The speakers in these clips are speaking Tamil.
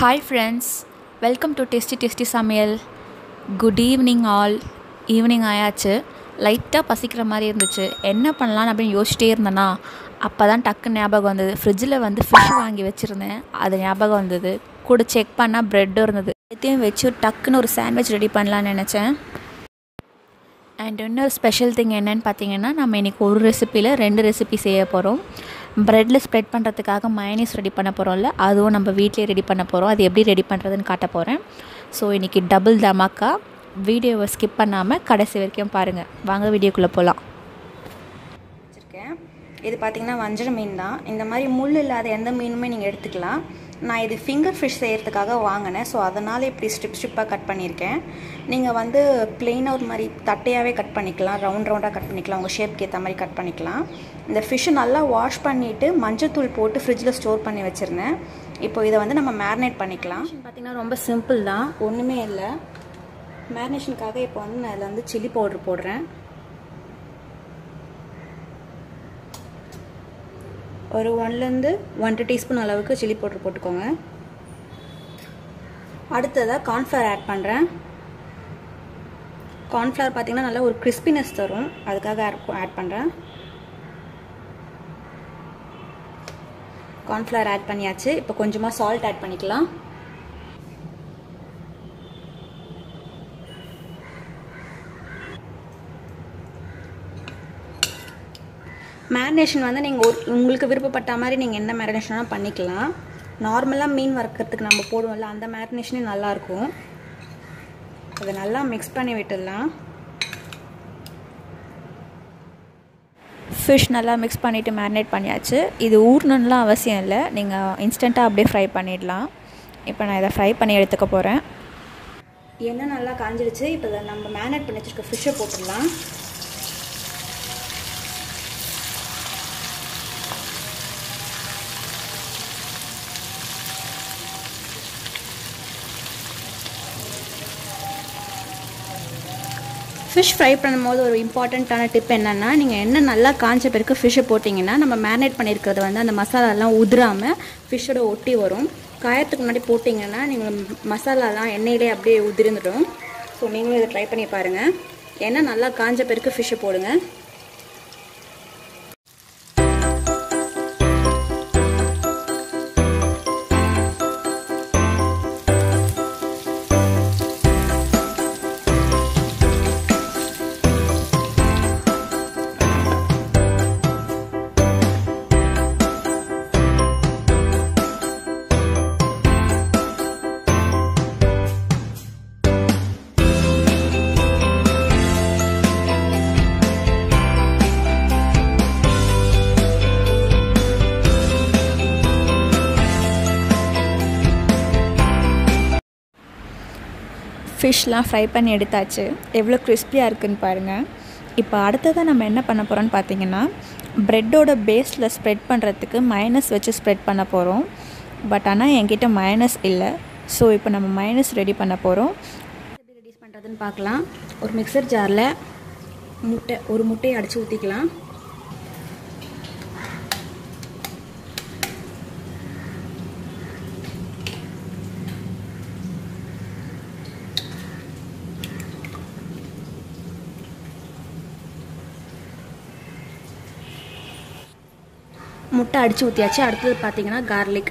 Hi friends, welcome to Tastytastysamayal. Good evening all. Evening ஆயாச்சு. லைட்டாக பசிக்கிற மாதிரி இருந்துச்சு. என்ன பண்ணலான்னு அப்படின்னு யோசிச்சிட்டே இருந்தேன்னா அப்போ தான் டக்கு ஞாபகம் வந்தது. ஃப்ரிட்ஜில் வந்து ஃபிஷ் வாங்கி வச்சுருந்தேன், அது ஞாபகம் வந்தது. கூட செக் பண்ணால் ப்ரெட்டும் இருந்தது. எல்லாத்தையும் வச்சு டக்குன்னு ஒரு சாண்ட்விச் ரெடி பண்ணலான்னு நினச்சேன். அண்ட் இன்னொரு ஸ்பெஷல் திங் என்னென்னு பார்த்தீங்கன்னா, நம்ம இன்றைக்கி ஒரு ரெசிப்பியில் 2 ரெசிபி செய்ய போகிறோம். ப்ரெட்டில் ஸ்ப்ரெட் பண்ணுறதுக்காக மயோனைஸ் ரெடி பண்ண போகிறோம்ல, அதுவும் நம்ம வீட்டிலே ரெடி பண்ண போகிறோம். அது எப்படி ரெடி பண்ணுறதுன்னு காட்ட போகிறேன். ஸோ இன்றைக்கி டபுள் தமாக்கா. வீடியோவை ஸ்கிப் பண்ணாமல் கடைசி வரைக்கும் பாருங்கள். வாங்க வீடியோக்குள்ளே போகலாம். வச்சுருக்கேன். இது பார்த்திங்கன்னா வஞ்சர மீன் தான். இந்த மாதிரி முள் இல்லாத எந்த மீனுமே நீங்கள் எடுத்துக்கலாம். நான் இது ஃபிங்கர் ஃபிஷ் செய்கிறதுக்காக வாங்கினேன். ஸோ அதனால் இப்படி ஸ்ட்ரிப்பாக கட் பண்ணியிருக்கேன். நீங்கள் வந்து ப்ளெயினாக ஒரு மாதிரி தட்டையாகவே கட் பண்ணிக்கலாம், ரவுண்டாக கட் பண்ணிக்கலாம், உங்கள் ஷேப்க்கு ஏற்ற மாதிரி கட் பண்ணிக்கலாம். இந்த ஃபிஷ்ஷை நல்லா வாஷ் பண்ணிவிட்டு மஞ்சத்தூள் போட்டு ஃப்ரிட்ஜில் ஸ்டோர் பண்ணி வச்சுருந்தேன். இப்போ இதை வந்து நம்ம மேரினேட் பண்ணிக்கலாம். பார்த்திங்கன்னா ரொம்ப சிம்பிள் தான், ஒன்றுமே இல்லை. மேரினேஷனுக்காக இப்போ வந்து நான் இதில் வந்து சில்லி பவுடர் போடுறேன். ஒரு 1 டீஸ்பூன் அளவுக்கு சில்லி பவுடர் போட்டுக்கோங்க. அடுத்ததாக கார்ன்ஃப்ளவர் ஆட் பண்ணுறேன். கார்ன்ஃப்ளவர் பார்த்திங்கன்னா நல்லா ஒரு கிறிஸ்பினஸ் தரும், அதுக்காக ஆட் பண்ணுறேன். கார்ன்ஃப்ளவர் ஆட் பண்ணியாச்சு. இப்போ கொஞ்சமாக சால்ட் ஆட் பண்ணிக்கலாம். மேரினேஷன் வந்து நீங்கள் உங்களுக்கு விருப்பப்பட்ட மாதிரி நீங்கள் என்ன மேரினேஷனாக பண்ணிக்கலாம். நார்மலாக மீன் வறுக்கிறதுக்கு நம்ம போடுவோம்ல, அந்த மேரினேஷனே நல்லாயிருக்கும். அதை நல்லா மிக்ஸ் பண்ணி விட்டுடலாம். ஃபிஷ் நல்லா மிக்ஸ் பண்ணிவிட்டு மேரினேட் பண்ணியாச்சு. இது ஊறணும்லாம் அவசியம் இல்லை, நீங்கள் இன்ஸ்டண்ட்டாக அப்படியே ஃப்ரை பண்ணிடலாம். இப்போ நான் இதை ஃப்ரை பண்ணி எடுத்துக்க போகிறேன். எண்ணெய் நல்லா காஞ்சிடுச்சு. இப்போ நம்ம மேரினேட் பண்ணி வச்சுருக்க ஃபிஷ்ஷை போட்டுடலாம். ஃபிஷ் ஃப்ரை பண்ணும்போது ஒரு இம்பார்ட்டண்ட்டான டிப் என்னென்னா, நீங்கள் எண்ணெய் நல்லா காஞ்ச பிறகு ஃபிஷ்ஷை போட்டிங்கன்னா நம்ம மேரினேட் பண்ணியிருக்கிறது வந்து அந்த மசாலாலாம் உதிராமல் ஃபிஷ்ஷோட ஒட்டி வரும். காயத்துக்கு முன்னாடி போட்டிங்கன்னா நீங்கள் மசாலாலாம் எண்ணெயிலே அப்படியே உதிர்ந்துடும். ஸோ நீங்களும் இதை ட்ரை பண்ணி பாருங்கள். எண்ணெய் நல்லா காஞ்ச பிறகு ஃபிஷ்ஷை போடுங்க. ஃபிஷ்லாம் ஃப்ரை பண்ணி எடுத்தாச்சு. எவ்வளோ கிறிஸ்பியாக இருக்குதுன்னு பாருங்கள். இப்போ அடுத்ததாக நம்ம என்ன பண்ண போகிறோம்னு பார்த்தீங்கன்னா, ப்ரெட்டோட பேஸில் ஸ்ப்ரெட் பண்ணுறதுக்கு மயோனைஸ் வச்சு ஸ்ப்ரெட் பண்ண போகிறோம். பட் ஆனால் என்கிட்ட மயோனைஸ் இல்லை. ஸோ இப்போ நம்ம மயோனைஸ் ரெடி பண்ண போகிறோம். எப்படி ரெடி பண்ணுறதுன்னு பார்க்கலாம். ஒரு மிக்சர் ஜாரில் ஒரு முட்டையை அடித்து ஊற்றிக்கலாம். முட்டை அடித்து ஊற்றியாச்சு. அடுத்தது பார்த்தீங்கன்னா கார்லிக்,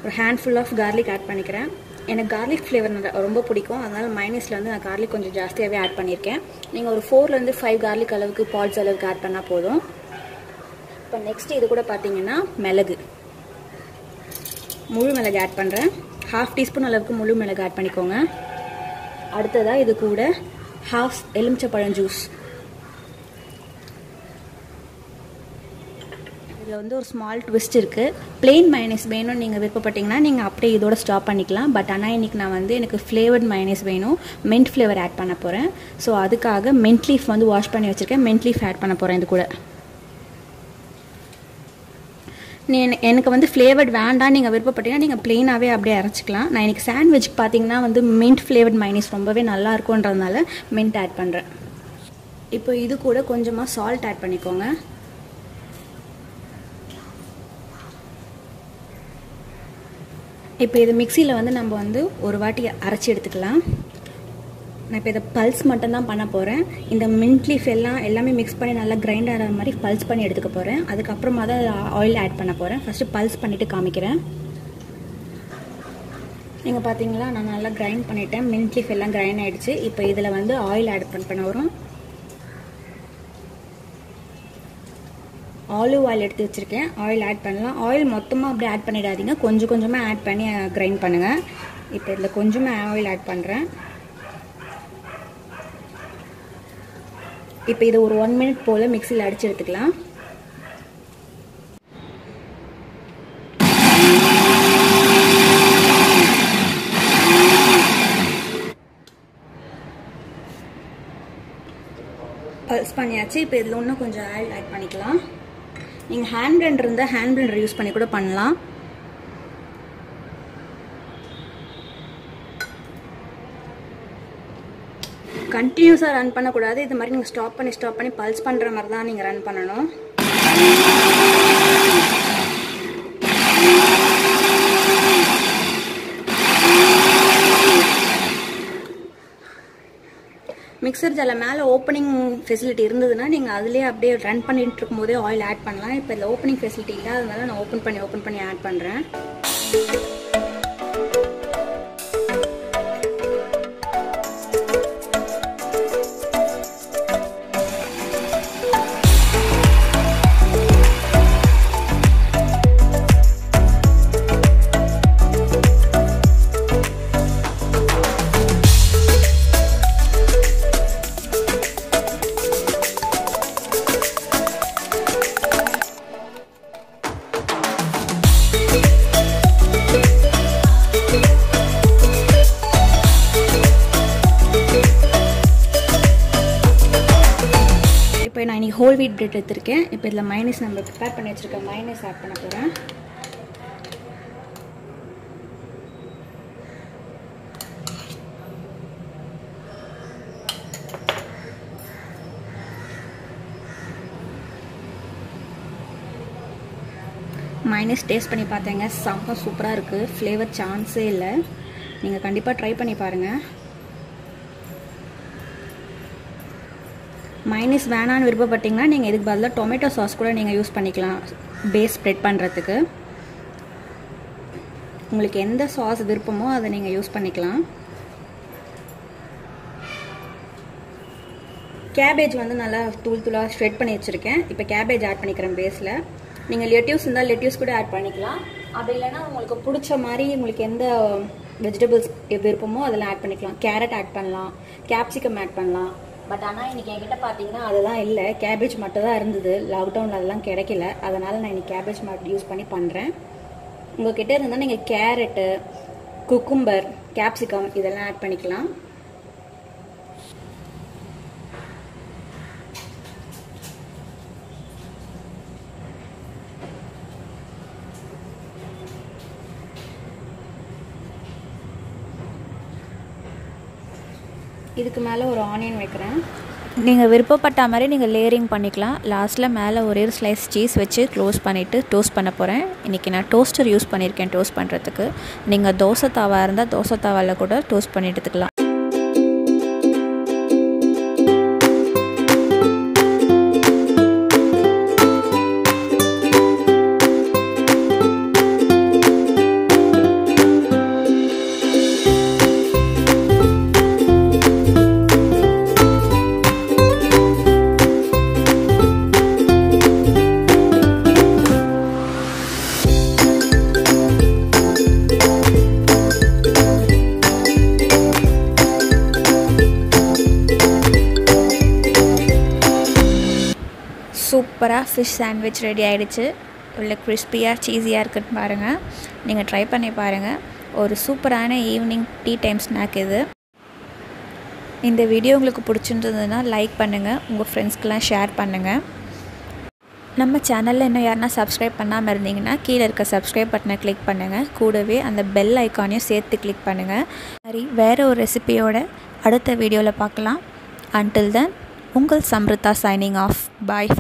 ஒரு ஹேண்ட்ஃபுல் ஆஃப் கார்லிக் ஆட் பண்ணிக்கிறேன். எனக்கு கார்லிக் ஃப்ளேவர் ரொம்ப பிடிக்கும், அதனால் மைனஸில் வந்து நான் கார்லிக் கொஞ்சம் ஜாஸ்தியாகவே ஆட் பண்ணியிருக்கேன். நீங்கள் ஒரு 4 to 5 கார்லிக் அளவுக்கு பாட்ஸ் அளவுக்கு ஆட் பண்ணால் போதும். இப்போ நெக்ஸ்ட்டு இது கூட பார்த்தீங்கன்னா மிளகு, முழு மிளகு ஆட் பண்ணுறேன். 1/2 டீஸ்பூன் அளவுக்கு முழு மிளகு ஆட் பண்ணிக்கோங்க. அடுத்ததாக இது கூட 1/2 எலுமிச்சப்பழம் ஜூஸ். இதில் வந்து ஒரு ஸ்மால் ட்விஸ்ட் இருக்குது. பிளெயின் மயோனைஸ் வேணும்னு நீங்கள் விருப்பப்பட்டீங்கன்னா நீங்கள் அப்படியே இதோட ஸ்டாப் பண்ணிக்கலாம். பட் ஆனால் இன்றைக்கி நான் வந்து எனக்கு ஃப்ளேவர்ட் மயோனைஸ் வேணும், மின்ட் ஃப்ளேவர் ஆட் பண்ண போகிறேன். ஸோ அதுக்காக மின்ட் லீஃப் வந்து வாஷ் பண்ணி வச்சுருக்கேன். மின்ட் லீஃப் ஆட் பண்ண போகிறேன் இது கூட. எனக்கு வந்து ஃப்ளேவர்ட் வேண்டாம் நீங்கள் விருப்பப்பட்டீங்கன்னா நீங்கள் ப்ளெயினாகவே அப்படியே அரைச்சிக்கலாம். நான் இன்றைக்கி சாண்ட்விச்சுக்கு பார்த்தீங்கன்னா வந்து மின்ட் ஃப்ளேவர்ட் மயோனைஸ் ரொம்பவே நல்லா இருக்குன்றதுனால மின்ட் ஆட் பண்ணுறேன். இப்போ இது கூட கொஞ்சமாக சால்ட் ஆட் பண்ணிக்கோங்க. இப்போ இது மிக்சியில் வந்து நம்ம வந்து ஒரு வாட்டி அரைச்சி எடுத்துக்கலாம். நான் இப்போ இதை பல்ஸ் மட்டும்தான் பண்ண போகிறேன். இந்த மின்ட் லீஃப் எல்லாமே மிக்ஸ் பண்ணி நல்லா கிரைண்ட் ஆகிற மாதிரி பல்ஸ் பண்ணி எடுத்துக்க போகிறேன். அதுக்கப்புறமா தான் ஆயில் ஆட் பண்ண போகிறேன். ஃபஸ்ட்டு பல்ஸ் பண்ணிவிட்டு காமிக்கிறேன். நீங்கள் பார்த்தீங்களா, நான் நல்லா கிரைண்ட் பண்ணிவிட்டேன். மின்ட் லீஃப் எல்லாம் கிரைண்ட் ஆகிடுச்சு. இப்போ இதில் வந்து ஆயில் ஆட் பண்ண வரும். ஆலிவ் ஆயில் எடுத்து வச்சுருக்கேன். ஆயில் ஆட் பண்ணலாம். ஆயில் மொத்தமாக அப்படியே ஆட் பண்ணிடாதீங்க, கொஞ்சம் கொஞ்சமாக ஆட் பண்ணி கிரைண்ட் பண்ணுங்கள். இப்போ இதில் கொஞ்சமாக ஆயில் ஆட் பண்ணுறேன். இப்போ இதை ஒரு 1 மினிட் போல் மிக்சியில் அடித்து எடுத்துக்கலாம். பல்ஸ் பண்ணியாச்சு. இப்போ இதில் இன்னும் கொஞ்சம் ஆயில் ஆட் பண்ணிக்கலாம். நீங்கள் ஹேண்ட் பிளெண்டர் இருந்தால் ஹேண்ட் பிளெண்டர் யூஸ் பண்ணி கூட பண்ணலாம். கண்டினியூஸாக ரன் பண்ணக்கூடாது. இது மாதிரி நீங்கள் ஸ்டாப் பண்ணி பல்ஸ் பண்ணுற மாதிரி தான் நீங்கள் ரன் பண்ணணும். மிக்சர் ஜாரில் மேலே ஓப்பனிங் ஃபெசிலிட்டி இருந்ததுன்னா நீங்கள் அதிலே அப்படியே ரன் பண்ணிட்டு இருக்கும் போதே ஆயில் ஆட் பண்ணலாம். இப்போ இதில் ஓப்பனிங் ஃபெசிலிட்டி இல்லாததுனால நான் ஓப்பன் பண்ணி ஆட் பண்ணுறேன். இப்போ நான் இன்றைக்கி ஹோல் வீட் பிரெட் எடுத்திருக்கேன். இப்போ இதில் மைனஸ் நம்ம ப்ரிப்பேர் பண்ணி வச்சுருக்கேன். மைனஸ் ஆட் பண்ண போகிறேன். மைனஸ் டேஸ்ட் பண்ணி பார்த்தேங்க, செம்ம சூப்பராக இருக்குது. ஃப்ளேவர் சான்ஸே இல்லை. நீங்கள் கண்டிப்பாக ட்ரை பண்ணி பாருங்கள். மைனஸ் வேணான்னு விருப்பப்பட்டிங்கன்னா நீங்கள் இதுக்கு பதிலாக டொமேட்டோ சாஸ் கூட நீங்கள் யூஸ் பண்ணிக்கலாம் பேஸ் ஸ்ப்ரெட் பண்ணுறதுக்கு. உங்களுக்கு எந்த சாஸ் விருப்பமோ அதை நீங்கள் யூஸ் பண்ணிக்கலாம். கேபேஜ் வந்து நல்லா தூளாக ஸ்ப்ரெட் பண்ணி வச்சுருக்கேன். இப்போ கேபேஜ் ஆட் பண்ணிக்கிறேன் பேஸில். நீங்கள் லெட்யூஸ் இருந்தால் லெட்யூஸ் கூட ஆட் பண்ணிக்கலாம். அப்படி இல்லைன்னா உங்களுக்கு பிடிச்ச மாதிரி உங்களுக்கு எந்த வெஜிடபிள்ஸ் விருப்பமோ அதெல்லாம் ஆட் பண்ணிக்கலாம். கேரட் ஆட் பண்ணலாம், கேப்சிகம் ஆட் பண்ணலாம். பட் ஆனால் இன்றைக்கி என்கிட்ட பார்த்தீங்கன்னா அதெல்லாம் இல்லை, கேபேஜ் மட்டும் தான் இருந்தது. லாக்டவுனில் அதெல்லாம் கிடைக்கல. அதனால் நான் இன்றைக்கி கேபேஜ் மட்டும் யூஸ் பண்ணி பண்ணுறேன். உங்கள் கிட்டே இருந்தால் நீங்கள் கேரட்டு, குக்கும்பர், கேப்சிகம் இதெல்லாம் ஆட் பண்ணிக்கலாம். இதுக்கு மேலே ஒரு ஆனியன் வைக்கிறேன். நீங்கள் விருப்பப்பட்ட மாதிரி நீங்கள் லேயரிங் பண்ணிக்கலாம். லாஸ்ட்டில் மேலே ஒரே ஒரு ஸ்லைஸ் சீஸ் வச்சு க்ளோஸ் பண்ணிவிட்டு டோஸ்ட் பண்ண போகிறேன். இன்றைக்கி நான் டோஸ்டர் யூஸ் பண்ணியிருக்கேன் டோஸ்ட் பண்ணுறதுக்கு. நீங்கள் தோசை தாவா இருந்தால் தோசை தாவாவில் கூட டோஸ்ட் பண்ணி எடுத்துக்கலாம். சூப்பராக ஃபிஷ் சாண்ட்விச் ரெடி ஆகிடுச்சு. உள்ள கிறிஸ்பியாக சீஸியாக இருக்குன்னு பாருங்கள். நீங்கள் ட்ரை பண்ணி பாருங்கள். ஒரு சூப்பரான ஈவினிங் டீ டைம் ஸ்நாக் இது. இந்த வீடியோ உங்களுக்கு பிடிச்சிருந்ததுன்னா லைக் பண்ணுங்கள், உங்கள் ஃப்ரெண்ட்ஸ்க்கெலாம் ஷேர் பண்ணுங்கள். நம்ம சேனலில் இன்னும் யாருன்னா சப்ஸ்கிரைப் பண்ணாமல் இருந்தீங்கன்னா கீழே இருக்க சப்ஸ்கிரைப் பட்டனை கிளிக் பண்ணுங்கள். கூடவே அந்த பெல் ஐக்கானையும் சேர்த்து கிளிக் பண்ணுங்கள். சரி, வேறு ஒரு ரெசிபியோட அடுத்த வீடியோவில் பார்க்கலாம். Until then, உங்கள் சம்ருதா signing off. Bye.